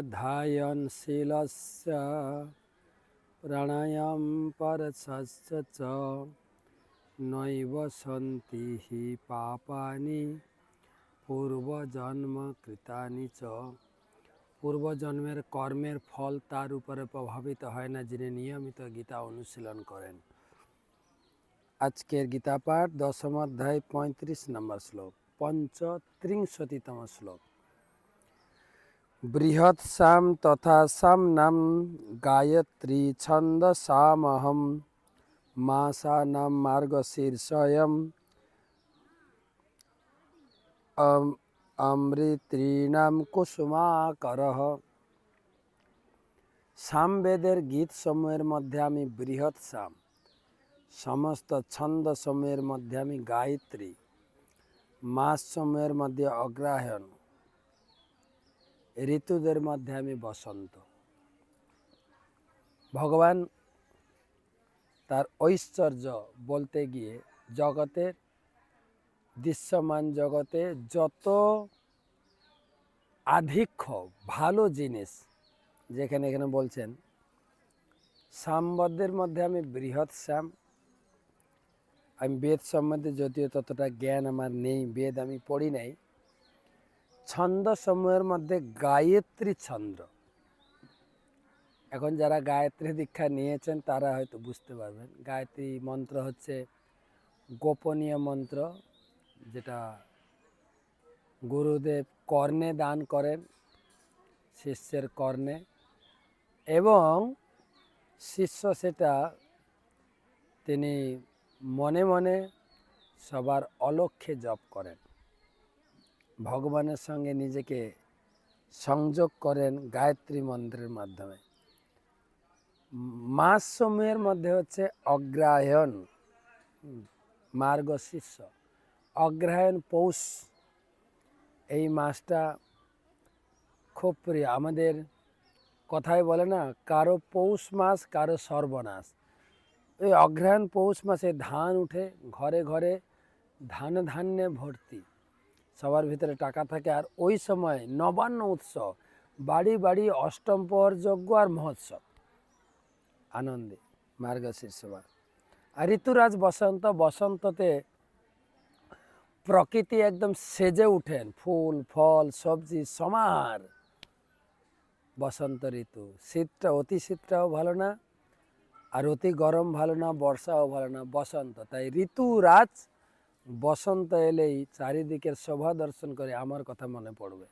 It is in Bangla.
ध्यानशीलस्य प्राणायाम परशस्य च नैव सन्ति हि पापानि पूर्वजन्म कृतानि च। पूर्व जन्मेर कर्मेर फल तार उपरे प्रभावित है ना जिन्हें नियमित गीता अनुशीलन करें। आजकेर गीता पाठ 10 अध्याय 35 नंबर श्लोक 35तम श्लोक। बृहत् साम तथा सामनाम गायत्री छंदसामहम मासानाम मार्गशीर्षयम् अमृतृणाम कुसुमाकरः। सामवेदेर गीत समूहेर मध्य आमी बृहत् साम, समस्त छंद समूहेर मध्य आमी गायत्री, मास समूहेर मध्य अग्रहायण, ऋतुदेर मध्य आमी बसंत। भगवान तार ऐश्वर्य बोलते गिये जगतेर दृश्यमान जगते যত আধিক্য ভালো জিনিস যেখানে এখানে বলছেন সামবেদের মধ্যে আমি বৃহৎ সাম। আমি বেদ সম্বন্ধে যদিও ততটা জ্ঞান আমার নেই, বেদ আমি পড়ি নাই। ছন্দ সমূহের মধ্যে গায়ত্রী ছন্দ। এখন যারা গায়ত্রী দীক্ষা নিয়েছেন তারা হয়তো বুঝতে পারবেন। গায়ত্রী মন্ত্র হচ্ছে গোপনীয় মন্ত্র, যেটা গুরুদেব কর্ণে দান করেন শিষ্যের কর্ণে, এবং শিষ্য সেটা তিনি মনে মনে সবার অলক্ষ্যে জপ করেন, ভগবানের সঙ্গে নিজেকে সংযোগ করেন গায়ত্রী মন্ত্রের মাধ্যমে। মাস সমূহের মধ্যে হচ্ছে অগ্রহায়ণ, মার্গশীর্ষ। অগ্রহায়ণ পৌষ, এই মাসটা খুব প্রিয় আমাদের। কথায় বলে না, কারো পৌষ মাস কারো সর্বনাশ। এই অগ্রহায়ণ পৌষ মাসে ধান উঠে, ঘরে ঘরে ধান ধান্যে ভর্তি, সবার ভিতরে টাকা থাকে। আর ওই সময় নবান্ন উৎসব, বাড়ি বাড়ি অষ্টম প্রহর যজ্ঞ আর মহোৎসব, আনন্দে মার্গশীর্ষ মাস। আর ঋতুরাজ বসন্ত, বসন্ততে প্রকৃতি একদম সেজে উঠেন, ফুল ফল সবজি সমাহার। বসন্ত ঋতু, শীতটা অতি শীতটাও ভালো না, আর অতি গরম ভালো না, বর্ষাও ভালো না, বসন্ত। তাই ঋতুরাজ বসন্ত এলেই চারিদিকের শোভা দর্শন করে আমার কথা মনে পড়বে।